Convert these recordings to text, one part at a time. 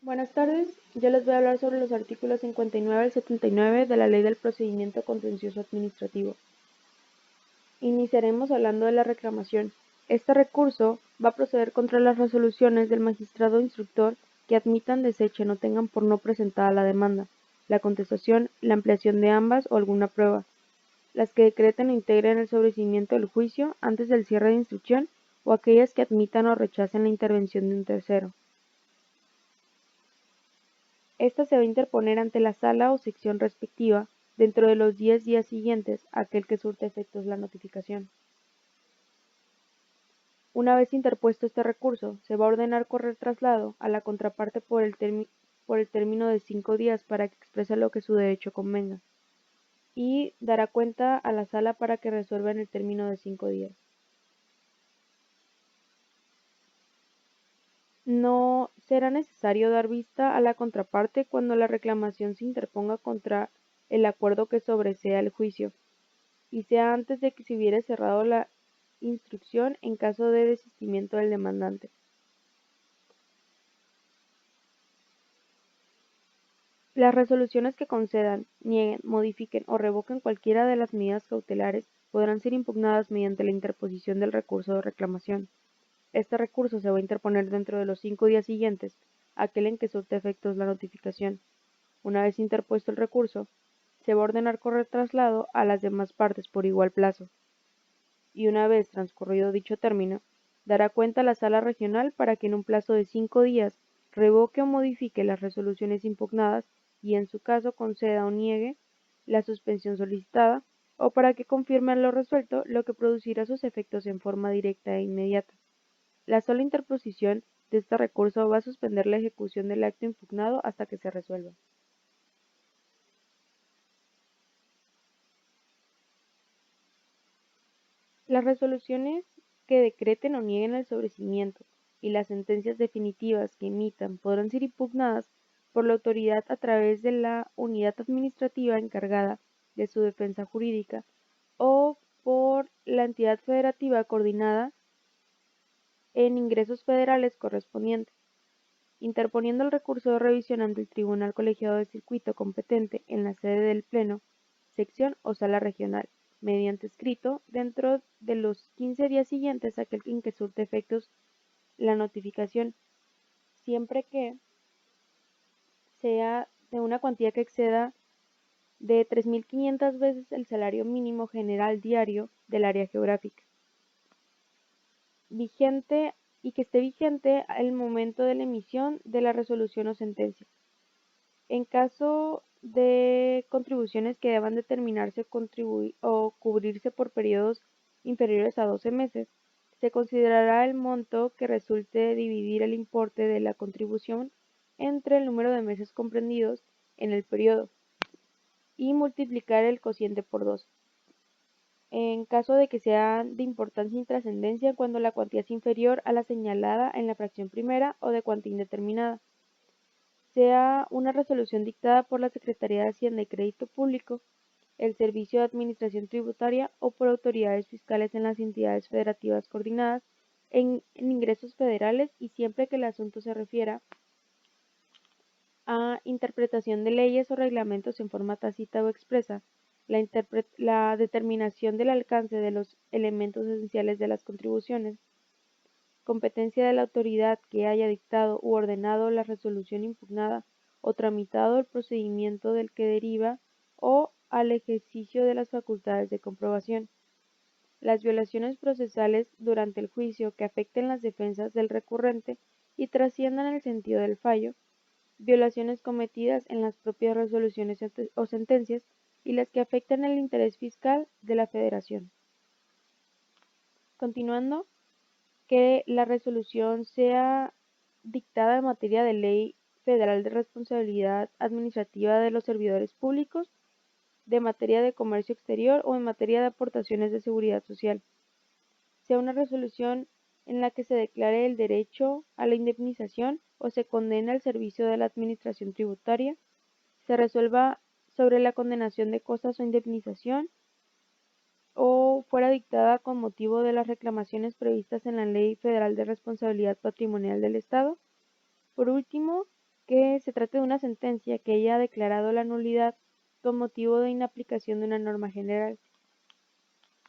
Buenas tardes, yo les voy a hablar sobre los artículos 59 al 79 de la Ley del Procedimiento Contencioso Administrativo. Iniciaremos hablando de la reclamación. Este recurso va a proceder contra las resoluciones del magistrado instructor que admitan, desechen o tengan por no presentada la demanda, la contestación, la ampliación de ambas o alguna prueba, las que decreten o integren el sobreseimiento del juicio antes del cierre de instrucción o aquellas que admitan o rechacen la intervención de un tercero. Esta se va a interponer ante la sala o sección respectiva dentro de los 10 días siguientes a aquel que surte efectos la notificación. Una vez interpuesto este recurso, se va a ordenar correr traslado a la contraparte por el término de 5 días para que exprese lo que su derecho convenga, y dará cuenta a la sala para que resuelva en el término de 5 días. No será necesario dar vista a la contraparte cuando la reclamación se interponga contra el acuerdo que sobresea el juicio, y sea antes de que se hubiere cerrado la instrucción en caso de desistimiento del demandante. Las resoluciones que concedan, nieguen, modifiquen o revoquen cualquiera de las medidas cautelares podrán ser impugnadas mediante la interposición del recurso de reclamación. Este recurso se va a interponer dentro de los 5 días siguientes a aquel en que surte efectos la notificación. Una vez interpuesto el recurso, se va a ordenar correr traslado a las demás partes por igual plazo, y una vez transcurrido dicho término, dará cuenta a la Sala Regional para que en un plazo de 5 días revoque o modifique las resoluciones impugnadas y en su caso conceda o niegue la suspensión solicitada, o para que confirme lo resuelto, lo que producirá sus efectos en forma directa e inmediata. La sola interposición de este recurso va a suspender la ejecución del acto impugnado hasta que se resuelva. Las resoluciones que decreten o nieguen el sobreseimiento y las sentencias definitivas que emitan podrán ser impugnadas por la autoridad a través de la unidad administrativa encargada de su defensa jurídica o por la entidad federativa coordinada en ingresos federales correspondiente, interponiendo el recurso de revisión ante el Tribunal Colegiado de Circuito competente en la sede del Pleno, sección o sala regional, mediante escrito, dentro de los 15 días siguientes a aquel en que surte efectos la notificación, siempre que sea de una cuantía que exceda de 3.500 veces el salario mínimo general diario del área geográfica, vigente y que esté vigente al momento de la emisión de la resolución o sentencia. En caso de contribuciones que deban determinarse o cubrirse por periodos inferiores a 12 meses, se considerará el monto que resulte dividir el importe de la contribución entre el número de meses comprendidos en el periodo y multiplicar el cociente por 2. En caso de que sea de importancia y trascendencia, cuando la cuantía es inferior a la señalada en la fracción primera o de cuantía indeterminada, sea una resolución dictada por la Secretaría de Hacienda y Crédito Público, el Servicio de Administración Tributaria o por autoridades fiscales en las entidades federativas coordinadas en ingresos federales, y siempre que el asunto se refiera a interpretación de leyes o reglamentos en forma tácita o expresa, la determinación del alcance de los elementos esenciales de las contribuciones, competencia de la autoridad que haya dictado u ordenado la resolución impugnada o tramitado el procedimiento del que deriva, o al ejercicio de las facultades de comprobación. Las violaciones procesales durante el juicio que afecten las defensas del recurrente y trasciendan el sentido del fallo, violaciones cometidas en las propias resoluciones o sentencias y las que afecten el interés fiscal de la Federación. Continuando, que la resolución sea dictada en materia de Ley Federal de Responsabilidad Administrativa de los Servidores Públicos, de materia de comercio exterior o en materia de aportaciones de seguridad social. Sea una resolución en la que se declare el derecho a la indemnización o se condene al servicio de la Administración tributaria, se resuelva sobre la condenación de costas o indemnización, o fuera dictada con motivo de las reclamaciones previstas en la Ley Federal de Responsabilidad Patrimonial del Estado. Por último, que se trate de una sentencia que haya declarado la nulidad con motivo de inaplicación de una norma general.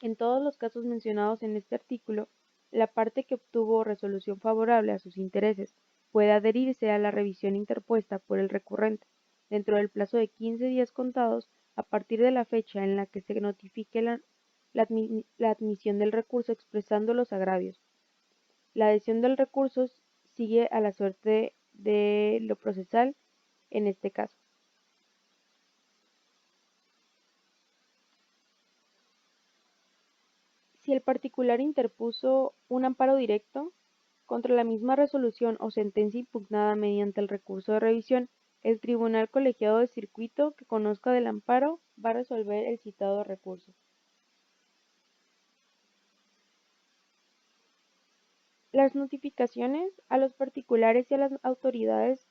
En todos los casos mencionados en este artículo, la parte que obtuvo resolución favorable a sus intereses puede adherirse a la revisión interpuesta por el recurrente dentro del plazo de 15 días contados a partir de la fecha en la que se notifique la admisión del recurso expresando los agravios. La adhesión del recurso sigue a la suerte de lo procesal en este caso. Si el particular interpuso un amparo directo contra la misma resolución o sentencia impugnada mediante el recurso de revisión, el tribunal colegiado de circuito que conozca del amparo va a resolver el citado recurso. Las notificaciones a los particulares y a las autoridades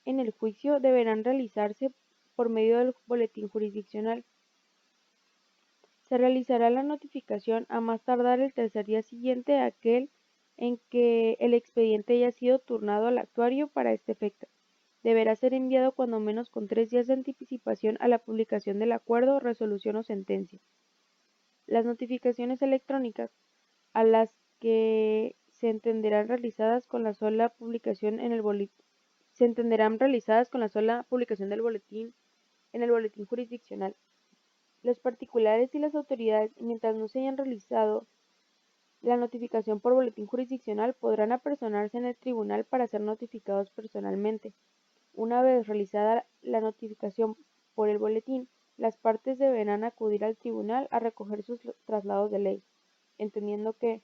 en el juicio deberán realizarse por medio del boletín jurisdiccional. Se realizará la notificación a más tardar el tercer día siguiente a aquel en que el expediente haya sido turnado al actuario para este efecto. Deberá ser enviado cuando menos con 3 días de anticipación a la publicación del acuerdo, resolución o sentencia. Las notificaciones electrónicas, a las que se entenderán realizadas con la sola publicación en el boletín, del boletín en el boletín jurisdiccional. Los particulares y las autoridades, mientras no se hayan realizado la notificación por boletín jurisdiccional, podrán apersonarse en el tribunal para ser notificados personalmente. Una vez realizada la notificación por el boletín, las partes deberán acudir al tribunal a recoger sus traslados de ley, entendiendo que,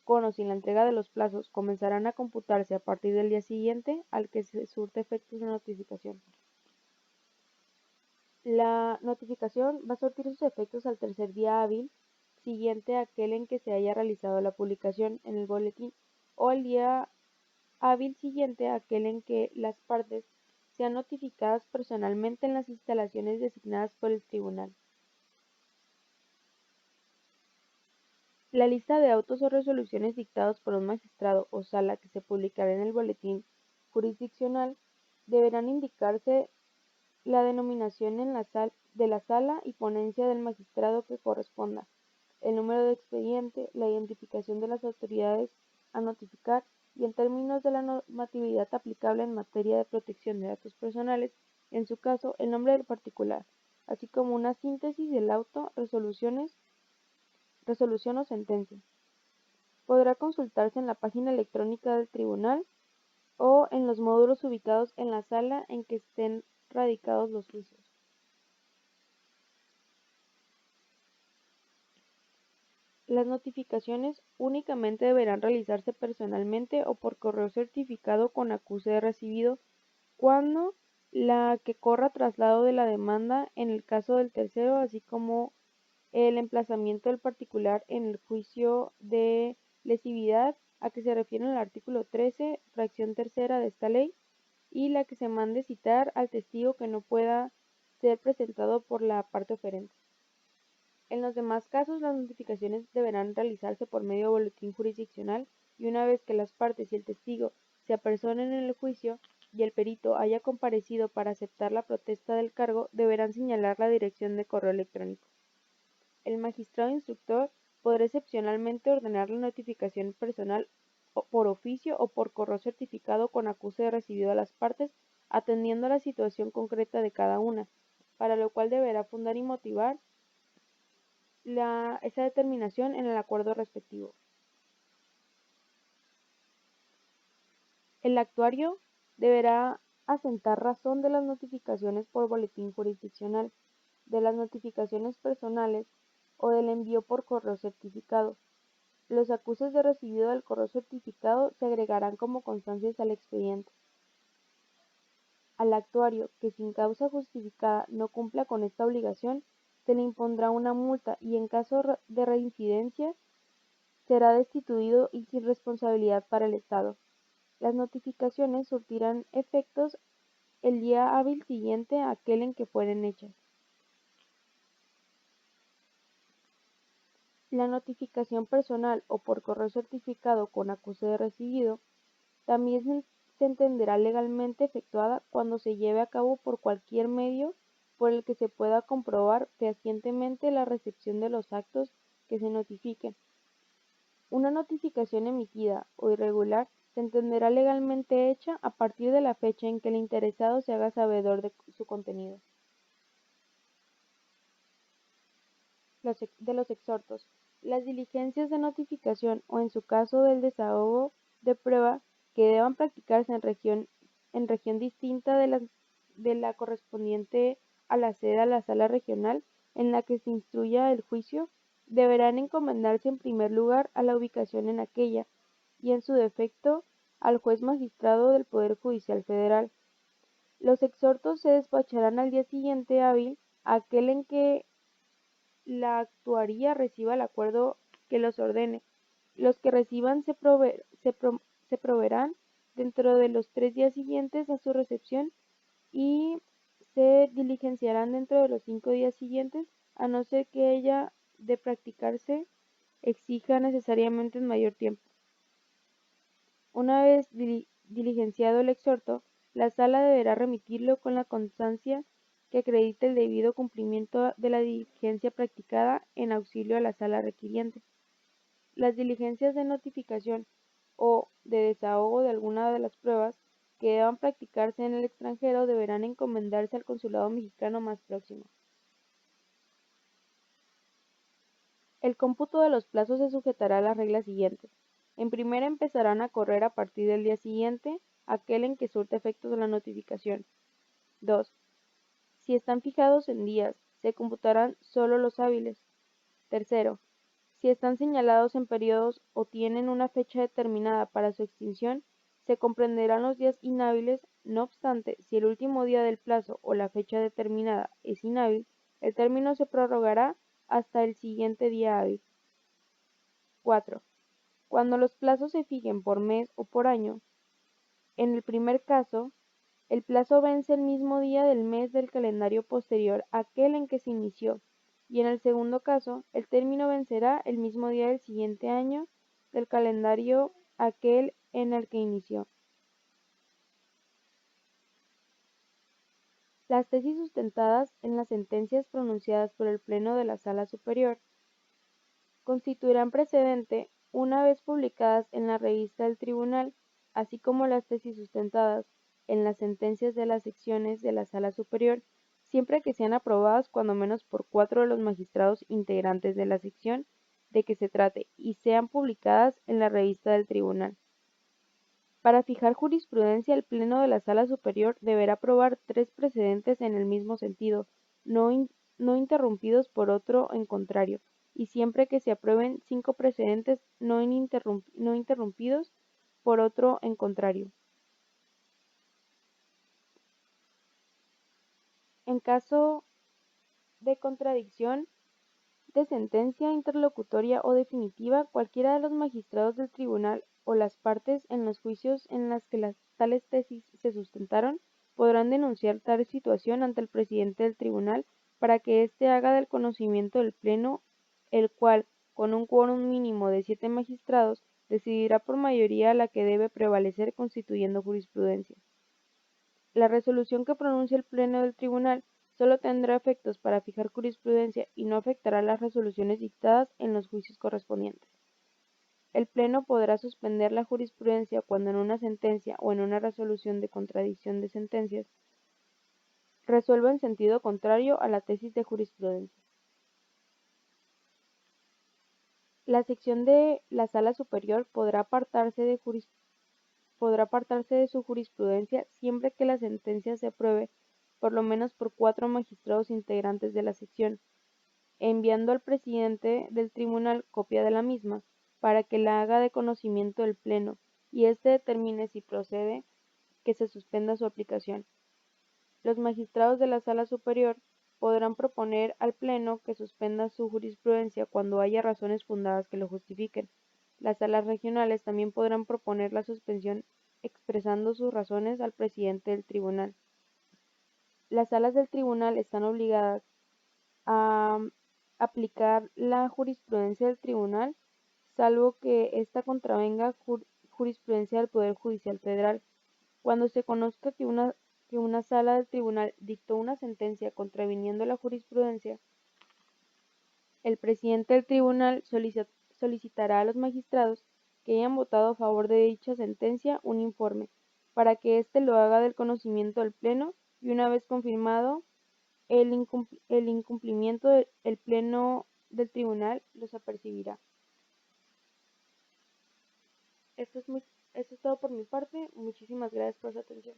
con o sin la entrega de los plazos, comenzarán a computarse a partir del día siguiente al que se surte efectos de notificación. La notificación va a surtir sus efectos al tercer día hábil siguiente a aquel en que se haya realizado la publicación en el boletín o al día hábil siguiente a aquel en que las partes sean notificadas personalmente en las instalaciones designadas por el tribunal. La lista de autos o resoluciones dictados por un magistrado o sala que se publicará en el boletín jurisdiccional deberán indicarse la denominación de la sala y ponencia del magistrado que corresponda, el número de expediente, la identificación de las autoridades a notificar y en términos de la normatividad aplicable en materia de protección de datos personales, en su caso, el nombre del particular, así como una síntesis del auto, resolución o sentencia. Podrá consultarse en la página electrónica del tribunal o en los módulos ubicados en la sala en que estén radicados los juicios. Las notificaciones únicamente deberán realizarse personalmente o por correo certificado con acuse de recibido cuando la que corra traslado de la demanda en el caso del tercero, así como el emplazamiento del particular en el juicio de lesividad a que se refiere el artículo 13, fracción tercera de esta ley, y la que se mande citar al testigo que no pueda ser presentado por la parte oferente. En los demás casos, las notificaciones deberán realizarse por medio de boletín jurisdiccional y una vez que las partes y el testigo se apersonen en el juicio y el perito haya comparecido para aceptar la protesta del cargo, deberán señalar la dirección de correo electrónico. El magistrado instructor podrá excepcionalmente ordenar la notificación personal por oficio o por correo certificado con acuse de recibido a las partes, atendiendo a la situación concreta de cada una, para lo cual deberá fundar y motivar esa determinación en el acuerdo respectivo. El actuario deberá asentar razón de las notificaciones por boletín jurisdiccional, de las notificaciones personales o del envío por correo certificado. Los acuses de recibido del correo certificado se agregarán como constancias al expediente. Al actuario que sin causa justificada no cumpla con esta obligación, se le impondrá una multa y en caso de reincidencia será destituido y sin responsabilidad para el Estado. Las notificaciones surtirán efectos el día hábil siguiente a aquel en que fueren hechas. La notificación personal o por correo certificado con acuse de recibido también se entenderá legalmente efectuada cuando se lleve a cabo por cualquier medio por el que se pueda comprobar fehacientemente la recepción de los actos que se notifiquen. Una notificación emitida o irregular se entenderá legalmente hecha a partir de la fecha en que el interesado se haga sabedor de su contenido. De los exhortos. Las diligencias de notificación o en su caso del desahogo de prueba que deban practicarse en región distinta de la correspondiente a la sede a la sala regional en la que se instruya el juicio, deberán encomendarse en primer lugar a la ubicación en aquella, y en su defecto al juez magistrado del Poder Judicial Federal. Los exhortos se despacharán al día siguiente hábil a aquel en que la actuaría reciba el acuerdo que los ordene. Los que reciban se proveerán dentro de los 3 días siguientes a su recepción y se diligenciarán dentro de los 5 días siguientes, a no ser que ella, de practicarse, exija necesariamente un mayor tiempo. Una vez diligenciado el exhorto, la sala deberá remitirlo con la constancia que acredite el debido cumplimiento de la diligencia practicada en auxilio a la sala requiriente. Las diligencias de notificación o de desahogo de alguna de las pruebas que deban practicarse en el extranjero deberán encomendarse al consulado mexicano más próximo. El cómputo de los plazos se sujetará a las reglas siguientes. En primera empezarán a correr a partir del día siguiente, aquel en que surta efectos la notificación. 2. Si están fijados en días, se computarán solo los hábiles. Tercero, si están señalados en periodos o tienen una fecha determinada para su extinción, se comprenderán los días inhábiles. No obstante, si el último día del plazo o la fecha determinada es inhábil, el término se prorrogará hasta el siguiente día hábil. 4. Cuando los plazos se fijen por mes o por año, en el primer caso, el plazo vence el mismo día del mes del calendario posterior a aquel en que se inició, y en el segundo caso, el término vencerá el mismo día del siguiente año del calendario aquel en el que inició. Las tesis sustentadas en las sentencias pronunciadas por el Pleno de la Sala Superior constituirán precedente una vez publicadas en la revista del Tribunal, así como las tesis sustentadas en las sentencias de las secciones de la Sala Superior, siempre que sean aprobadas cuando menos por 4 de los magistrados integrantes de la sección de que se trate y sean publicadas en la revista del Tribunal. Para fijar jurisprudencia, el Pleno de la Sala Superior deberá aprobar 3 precedentes en el mismo sentido, no interrumpidos por otro en contrario, y siempre que se aprueben 5 precedentes no interrumpidos por otro en contrario. En caso de contradicción de sentencia interlocutoria o definitiva, cualquiera de los magistrados del tribunal o las partes en los juicios en las que tales tesis se sustentaron podrán denunciar tal situación ante el presidente del tribunal para que éste haga del conocimiento del Pleno, el cual, con un quórum mínimo de 7 magistrados, decidirá por mayoría la que debe prevalecer constituyendo jurisprudencia. La resolución que pronuncie el Pleno del Tribunal solo tendrá efectos para fijar jurisprudencia y no afectará las resoluciones dictadas en los juicios correspondientes. El Pleno podrá suspender la jurisprudencia cuando en una sentencia o en una resolución de contradicción de sentencias resuelva en sentido contrario a la tesis de jurisprudencia. La sección de la Sala Superior podrá apartarse de su jurisprudencia siempre que la sentencia se apruebe por lo menos por 4 magistrados integrantes de la sección, enviando al presidente del tribunal copia de la misma, para que la haga de conocimiento del Pleno, y éste determine si procede que se suspenda su aplicación. Los magistrados de la Sala Superior podrán proponer al Pleno que suspenda su jurisprudencia cuando haya razones fundadas que lo justifiquen. Las salas regionales también podrán proponer la suspensión expresando sus razones al presidente del tribunal. Las salas del tribunal están obligadas a aplicar la jurisprudencia del tribunal, salvo que ésta contravenga jurisprudencia del Poder Judicial Federal. Cuando se conozca que una sala del tribunal dictó una sentencia contraviniendo la jurisprudencia, el presidente del tribunal solicitará a los magistrados que hayan votado a favor de dicha sentencia un informe, para que éste lo haga del conocimiento del Pleno y una vez confirmado el incumplimiento, el Pleno del tribunal los apercibirá. Esto es todo por mi parte. Muchísimas gracias por su atención.